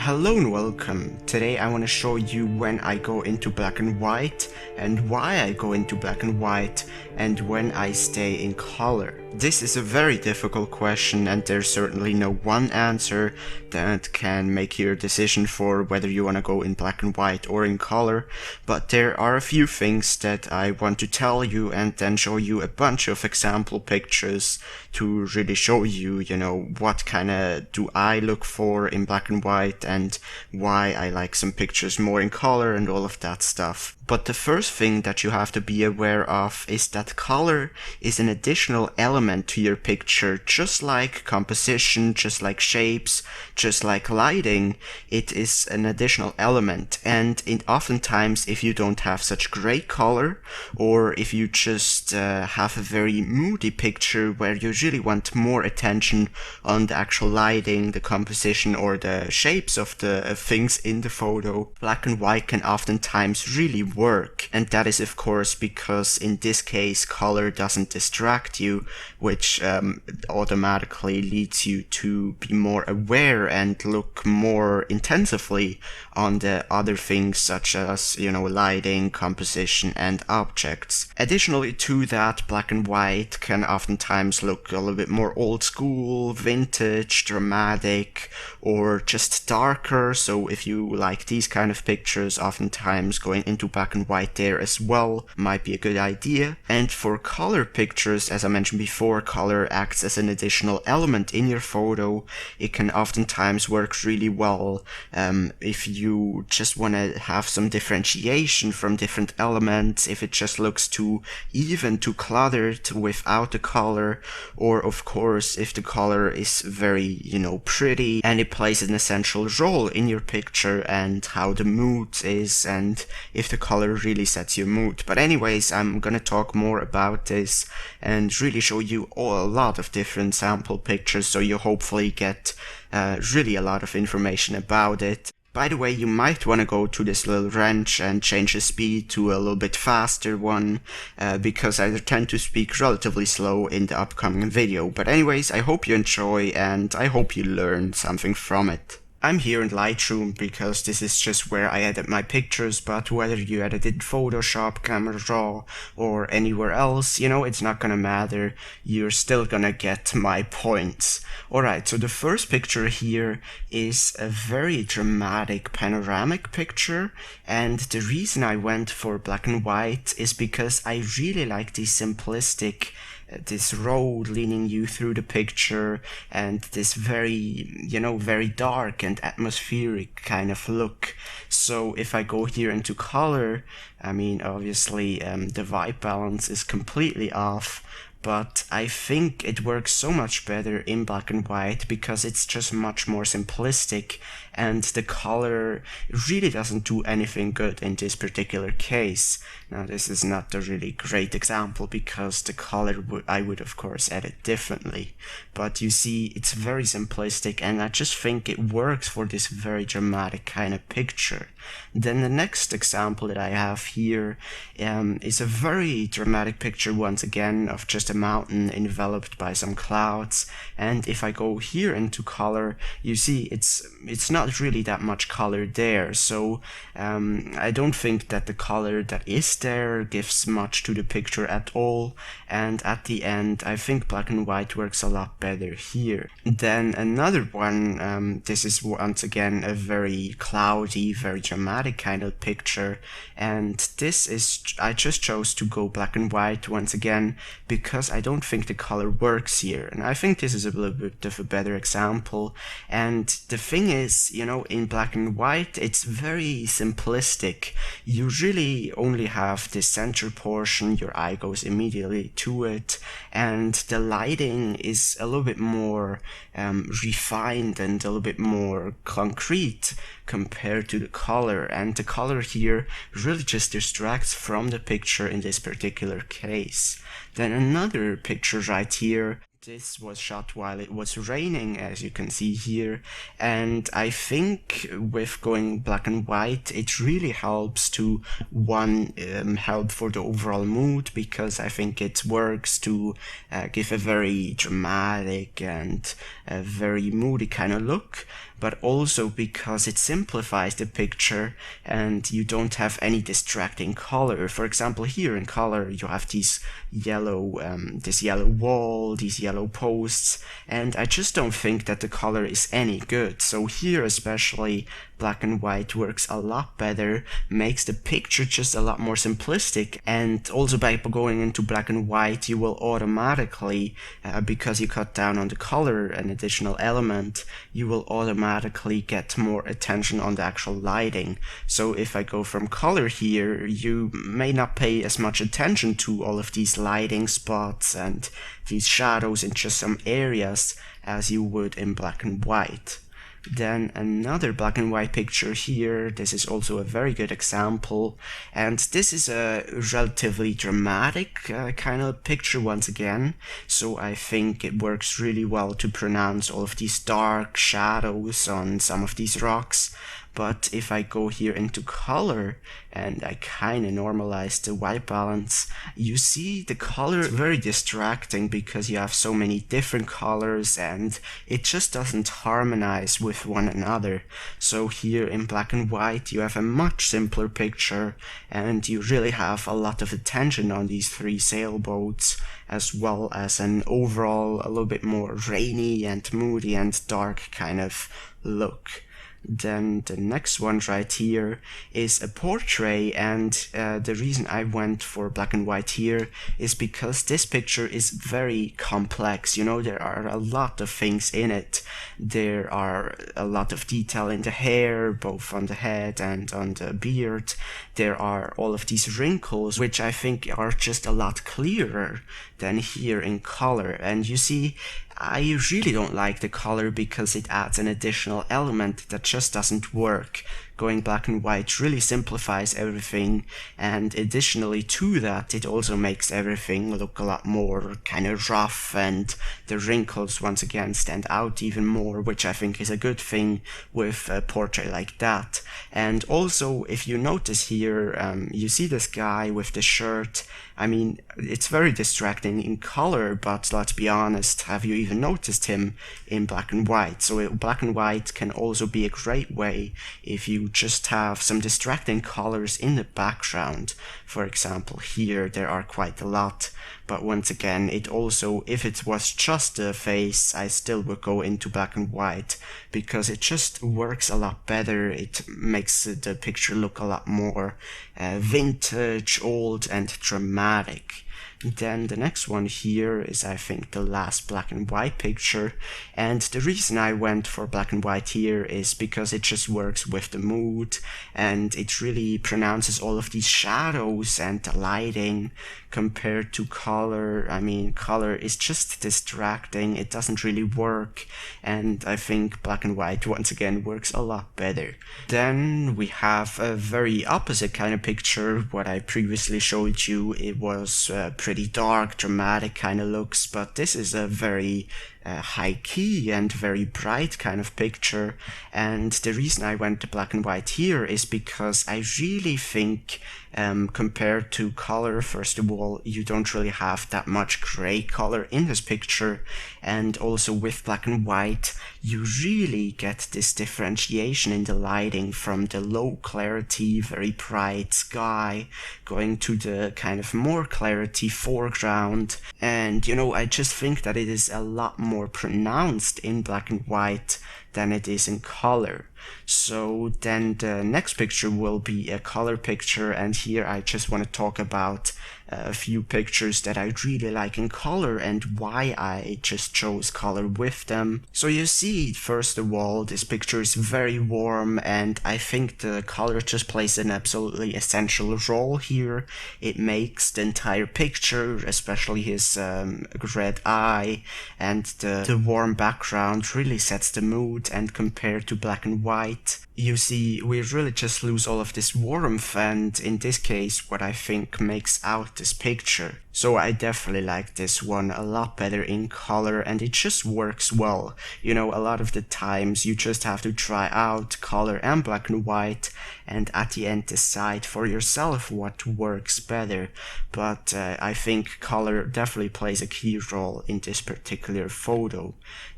Hello and welcome. Today I want to show you when I go into black and white and why I go into black and white and when I stay in color. This is a very difficult question and there's certainly no one answer that can make your decision for whether you want to go in black and white or in color, but there are a few things that I want to tell you and then show you a bunch of example pictures to really show you, what kind of do I look for in black and white and why I like some pictures more in color and all of that stuff. But the first thing that you have to be aware of is that color is an additional element to your picture, just like composition, just like shapes, just like lighting. It is an additional element, and oftentimes if you don't have such great color, or if you just have a very moody picture where you really want more attention on the actual lighting, the composition, or the shapes of the things in the photo, black and white can oftentimes really work. And that is of course because in this case color doesn't distract you, which automatically leads you to be more aware and look more intensively on the other things such as, lighting, composition, and objects. Additionally to that, black and white can oftentimes look a little bit more old school, vintage, dramatic, or just darker. So if you like these kind of pictures, oftentimes going into black and white there as well might be a good idea. And for color pictures, as I mentioned before, color acts as an additional element in your photo. It can oftentimes work really well if you just want to have some differentiation from different elements, if it just looks too even, too cluttered without the color, or of course if the color is very, pretty and it plays an essential role in your picture and how the mood is and if the color really sets your mood. But anyways, I'm gonna talk more about this and really show you a lot of different sample pictures so you hopefully get really a lot of information about it. By the way, you might want to go to this little wrench and change the speed to a little bit faster one because I tend to speak relatively slow in the upcoming video. But anyways, I hope you enjoy and I hope you learn something from it. I'm here in Lightroom because this is just where I edit my pictures, but whether you edit in Photoshop, Camera Raw, or anywhere else, it's not gonna matter. You're still gonna get my points. Alright, so the first picture here is a very dramatic panoramic picture, and the reason I went for black and white is because I really like these simplistic this road leading you through the picture and this very, very dark and atmospheric kind of look. So if I go here into color, obviously the white balance is completely off, but I think it works so much better in black and white because it's just much more simplistic and the color really doesn't do anything good in this particular case. Now this is not a really great example because the color I would of course edit differently, but you see it's very simplistic and I just think it works for this very dramatic kind of picture. Then the next example that I have here is a very dramatic picture once again of just a mountain enveloped by some clouds, and if I go here into color, you see it's not really that much color there, so I don't think that the color that is there gives much to the picture at all, and at the end I think black and white works a lot better here. Then another one, this is once again a very cloudy, very dramatic kind of picture, and this is, I just chose to go black and white once again because I don't think the color works here, and I think this is a little bit of a better example. And the thing is, in black and white it's very simplistic. You really only have this center portion, your eye goes immediately to it, and the lighting is a little bit more refined and a little bit more concrete compared to the color, and the color here really just distracts from the picture in this particular case. Then another picture right here, this was shot while it was raining, as you can see here, and I think with going black and white it really helps to help for the overall mood, because I think it works to give a very dramatic and a very moody kind of look. but also because it simplifies the picture and you don't have any distracting color. For example, here in color you have these this yellow wall, these yellow posts, and I just don't think that the color is any good. So here especially black and white works a lot better, makes the picture just a lot more simplistic, and also by going into black and white you will automatically, because you cut down on the color, an additional element, you will automatically get more attention on the actual lighting. So if I go from color here, you may not pay as much attention to all of these lighting spots and these shadows in just some areas as you would in black and white. Then another black and white picture here. This is also a very good example, and this is a relatively dramatic kind of picture once again, so I think it works really well to pronounce all of these dark shadows on some of these rocks. But if I go here into color and I kind of normalize the white balance, you see the color is very distracting because you have so many different colors and it just doesn't harmonize with one another. So here in black and white you have a much simpler picture and you really have a lot of attention on these three sailboats, as well as an overall a little bit more rainy and moody and dark kind of look. Then the next one right here is a portrait, and the reason I went for black and white here is because this picture is very complex. You know, there are a lot of things in it. There are a lot of detail in the hair, both on the head and on the beard. There are all of these wrinkles, which I think are just a lot clearer than here in color. And you see, I really don't like the color because it adds an additional element that just doesn't work. Going black and white really simplifies everything, and additionally to that, it also makes everything look a lot more kind of rough, and the wrinkles once again stand out even more, which I think is a good thing with a portrait like that. And also, if you notice here, you see this guy with the shirt. I mean, it's very distracting in color, but let's be honest, have you even noticed him in black and white? So black and white can also be a great way if you just have some distracting colors in the background. For example, here there are quite a lot, but once again, it also, if it was just the face, I still would go into black and white because it just works a lot better. It makes the picture look a lot more vintage, old, and dramatic. Then the next one here is, I think, the last black and white picture, and the reason I went for black and white here is because it just works with the mood and it really pronounces all of these shadows and the lighting compared to color. I mean, color is just distracting, it doesn't really work, and I think black and white once again works a lot better. Then we have a very opposite kind of picture. What I previously showed you, it was pretty dark, dramatic kind of looks, but this is a very high key and very bright kind of picture, and the reason I went to black and white here is because I really think compared to color, first of all, you don't really have that much gray color in this picture, and also with black and white you really get this differentiation in the lighting from the low clarity, very bright sky going to the kind of more clarity foreground. And you know, I just think that it is a lot more pronounced in black and white than it is in color. So then the next picture will be a color picture, and here I just want to talk about a few pictures that I really like in color and why I just chose color with them. So you see, first of all, this picture is very warm, and I think the color just plays an absolutely essential role here. It makes the entire picture, especially his red eye and the warm background, really sets the mood, and compared to black and white, you see, we really just lose all of this warmth, and in this case, what I think makes out this picture. So I definitely like this one a lot better in color, and it just works well. You know, a lot of the times you just have to try out color and black and white, and at the end decide for yourself what works better. But I think color definitely plays a key role in this particular photo.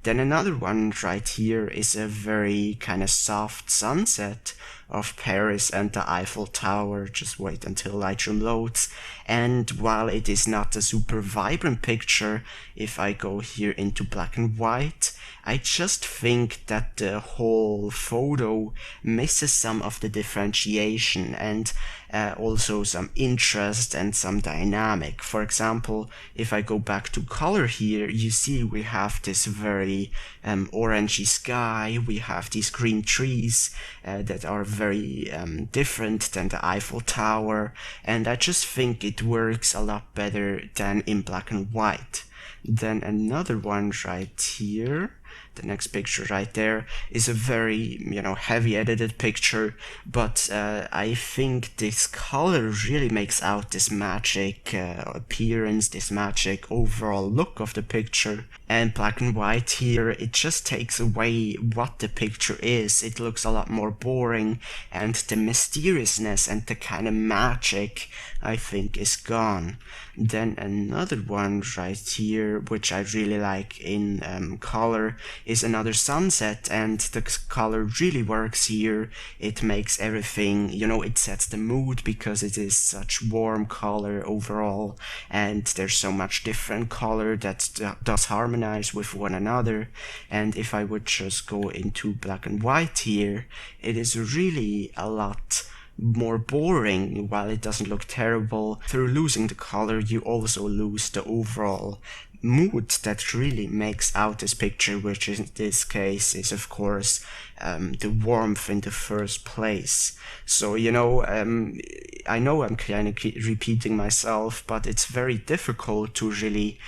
Then another one right here is a very kind of soft sunset of Paris and the Eiffel Tower. Just wait until Lightroom loads. And while it is not a super vibrant picture, if I go here into black and white, I just think that the whole photo misses some of the differentiation and also some interest and some dynamic. For example, if I go back to color here, you see we have this very orangey sky, we have these green trees that are very different than the Eiffel Tower, and I just think it works a lot better than in black and white. Then another one right here, the next picture right there, is a very, heavy edited picture, but I think this color really makes out this magic appearance, this magic overall look of the picture. And black and white here, it just takes away what the picture is. It looks a lot more boring, and the mysteriousness and the kind of magic, I think, is gone. Then another one right here, which I really like in color, is another sunset, and the color really works here. It makes everything, it sets the mood because it is such warm color overall, and there's so much different color that does harmonize with one another. And if I would just go into black and white here, it is really a lot more boring. While it doesn't look terrible, through losing the color you also lose the overall mood that really makes out this picture, which in this case is of course the warmth in the first place. So I know I'm kind of repeating myself, but it's very difficult to really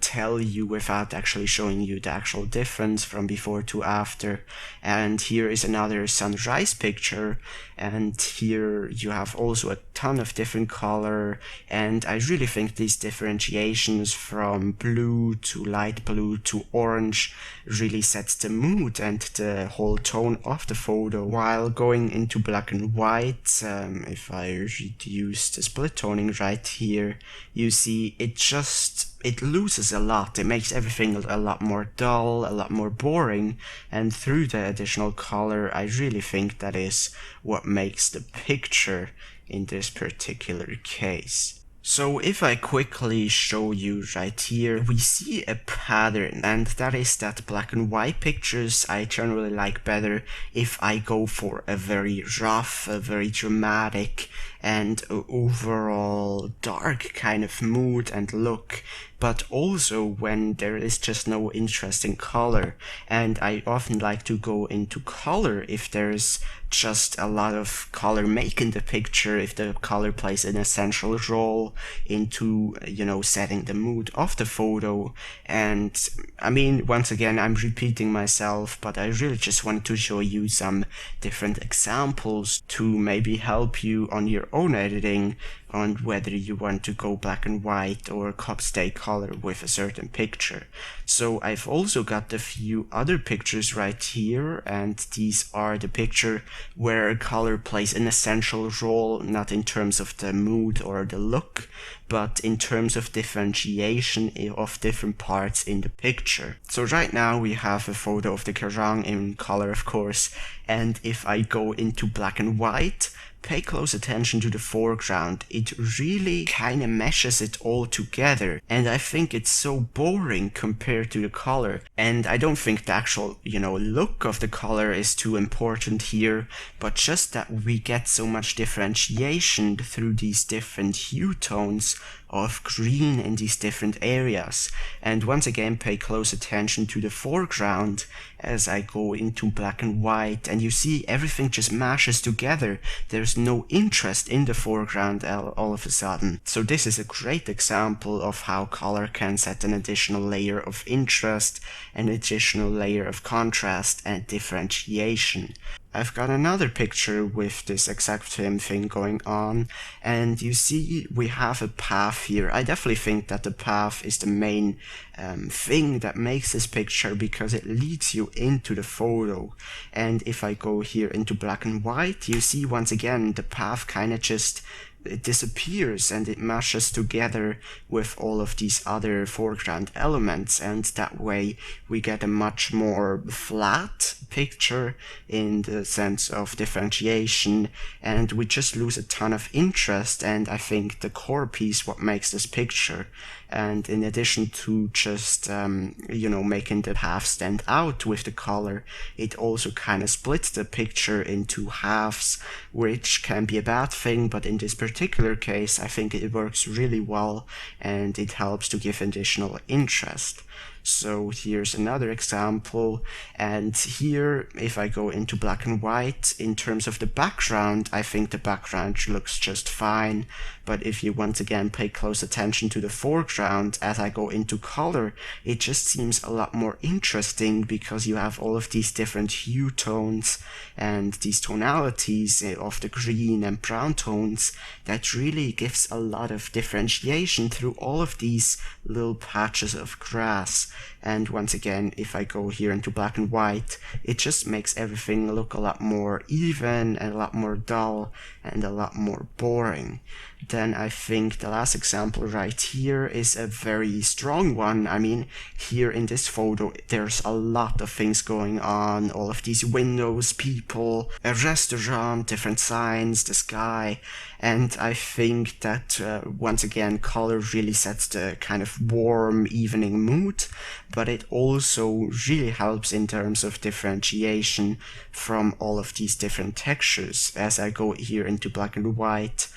tell you without actually showing you the actual difference from before to after. And here is another sunrise picture, and here you have also a ton of different color, and I really think these differentiations from blue to light blue to orange really sets the mood and the whole tone of the photo. While going into black and white, if I reduce the split toning right here, you see it loses a lot. It makes everything a lot more dull, a lot more boring, and through the additional color, I really think that is what makes the picture in this particular case. So if I quickly show you right here, we see a pattern, and that is that black and white pictures I generally like better if I go for a very rough, a very dramatic, and overall dark kind of mood and look, but also when there is just no interesting color. And I often like to go into color if there's just a lot of color making the picture, if the color plays an essential role into, setting the mood of the photo. And I mean, once again, I'm repeating myself, but I really just wanted to show you some different examples to maybe help you on your own editing on whether you want to go black and white or stay color with a certain picture. So I've also got a few other pictures right here, and these are the picture where color plays an essential role, not in terms of the mood or the look, but in terms of differentiation of different parts in the picture. So right now we have a photo of the Kerrang in color, of course, and if I go into black and white, pay close attention to the foreground. It really kind of meshes it all together, and I think it's so boring compared to the color. And I don't think the actual, look of the color is too important here, but just that we get so much differentiation through these different hue tones of green in these different areas. And once again, pay close attention to the foreground as I go into black and white, and you see everything just mashes together. There's no interest in the foreground all of a sudden. So this is a great example of how color can set an additional layer of interest, an additional layer of contrast and differentiation. I've got another picture with this exact same thing going on, and you see we have a path here. I definitely think that the path is the main thing that makes this picture, because it leads you into the photo. And if I go here into black and white, you see once again the path kind of just it disappears and it meshes together with all of these other foreground elements, and that way we get a much more flat picture in the sense of differentiation, and we just lose a ton of interest. And I think the core piece what makes this picture, and in addition to just making the path stand out with the color, it also kind of splits the picture into halves, which can be a bad thing, but in this particular case I think it works really well and it helps to give additional interest. So here's another example, and here if I go into black and white, in terms of the background, I think the background looks just fine, but if you once again pay close attention to the foreground, as I go into color, it just seems a lot more interesting, because you have all of these different hue tones and these tonalities of the green and brown tones that really gives a lot of differentiation through all of these little patches of grass. And once again, if I go here into black and white, it just makes everything look a lot more even and a lot more dull and a lot more boring. Then I think the last example right here is a very strong one. I mean, here in this photo there's a lot of things going on, all of these windows, people, a restaurant, different signs, the sky, and I think that once again color really sets the kind of warm evening mood, but it also really helps in terms of differentiation from all of these different textures. As I go here into black and white,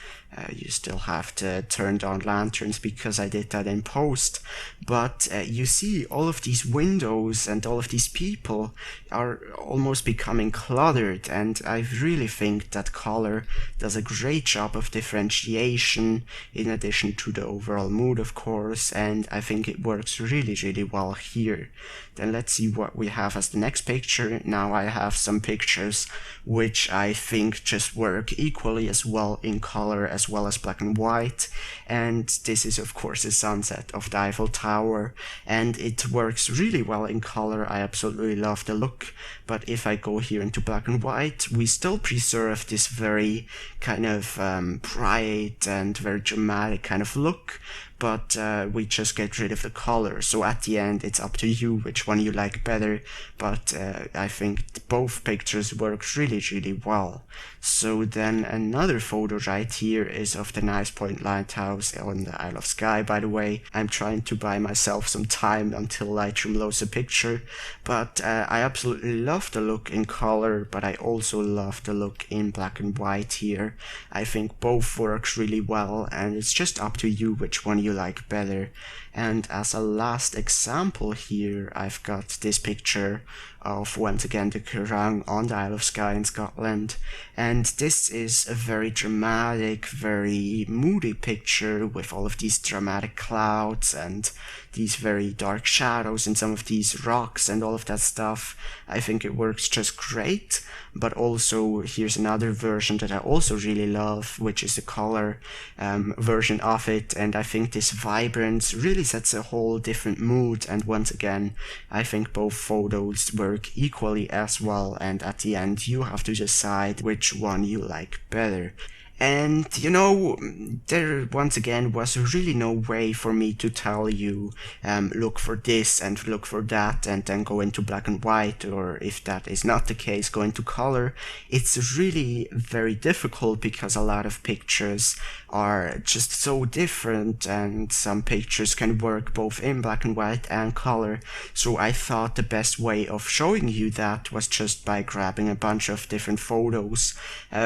you still have to turn down lanterns because I did that in post, but you see all of these windows and all of these people are almost becoming cluttered, and I really think that color does a great job of differentiation in addition to the overall mood, of course, and I think it works really, really well here. Then let's see what we have as the next picture. Now I have some pictures which I think just work equally as well in color as well as black and white, and this is of course the sunset of the Eiffel Tower, and it works really well in color. I absolutely love the look, but if I go here into black and white, we still preserve this very kind of bright and very dramatic kind of look, but we just get rid of the color. So at the end it's up to you which one you like better, but I think both pictures work really, really well. So then another photo right here is of the Nice Point Lighthouse on the Isle of Skye, by the way. I'm trying to buy myself some time until Lightroom loads a picture, but I absolutely love the look in color, but I also love the look in black and white here. I think both work really well, and it's just up to you which one you like better. And as a last example here, I've got this picture of once again the Kerrang on the Isle of Skye in Scotland, and this is a very dramatic, very moody picture with all of these dramatic clouds and these very dark shadows and some of these rocks and all of that stuff. I think it works just great, but also here's another version that I also really love, which is the color version of it, and I think this vibrance really sets a whole different mood, and once again I think both photos work equally as well, and at the end you have to decide which one you like better. And you know, there once again was really no way for me to tell you look for this and look for that and then go into black and white, or if that is not the case, go into color. It's really very difficult because a lot of pictures are just so different, and some pictures can work both in black and white and color. So I thought the best way of showing you that was just by grabbing a bunch of different photos,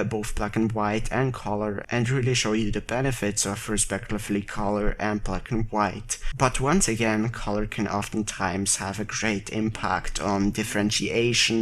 both black and white and color, color and really show you the benefits of respectively color and black and white. But once again, color can oftentimes have a great impact on differentiation,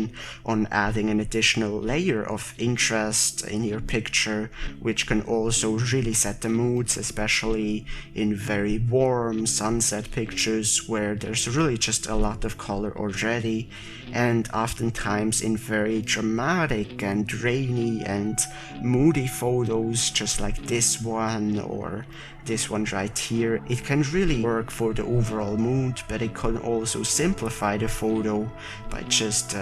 on adding an additional layer of interest in your picture, which can also really set the moods, especially in very warm sunset pictures where there's really just a lot of color already, and oftentimes in very dramatic and rainy and moody photos just like this one or this one right here. It can really work for the overall mood, but it can also simplify the photo by just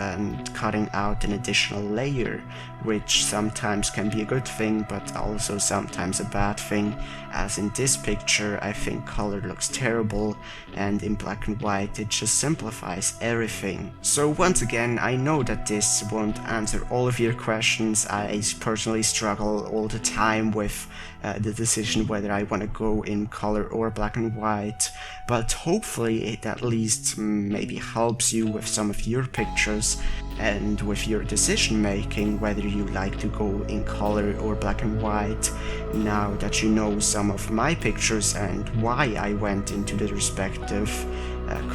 cutting out an additional layer, which sometimes can be a good thing but also sometimes a bad thing, as in this picture I think color looks terrible and in black and white it just simplifies everything. So once again, I know that this won't answer all of your questions. I personally struggle all the time with the decision whether I want to go in color or black and white, but hopefully it at least maybe helps you with some of your pictures and with your decision making whether you like to go in color or black and white, now that you know some of my pictures and why I went into the respective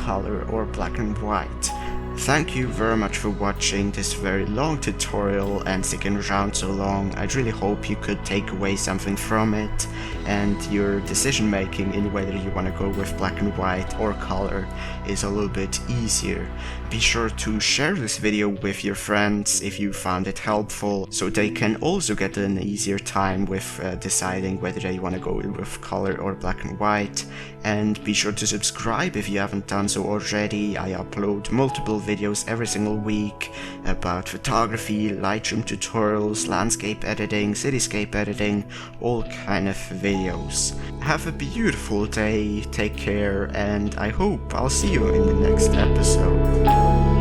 color or black and white. Thank you very much for watching this very long tutorial and sticking around so long. I really hope you could take away something from it and your decision making in whether you want to go with black and white or color is a little bit easier. Be sure to share this video with your friends if you found it helpful, so they can also get an easier time with deciding whether they want to go with color or black and white. And be sure to subscribe if you haven't done so already. I upload multiple videos every single week about photography, Lightroom tutorials, landscape editing, cityscape editing, all kind of videos. Have a beautiful day, take care, and I hope I'll see you in the next episode.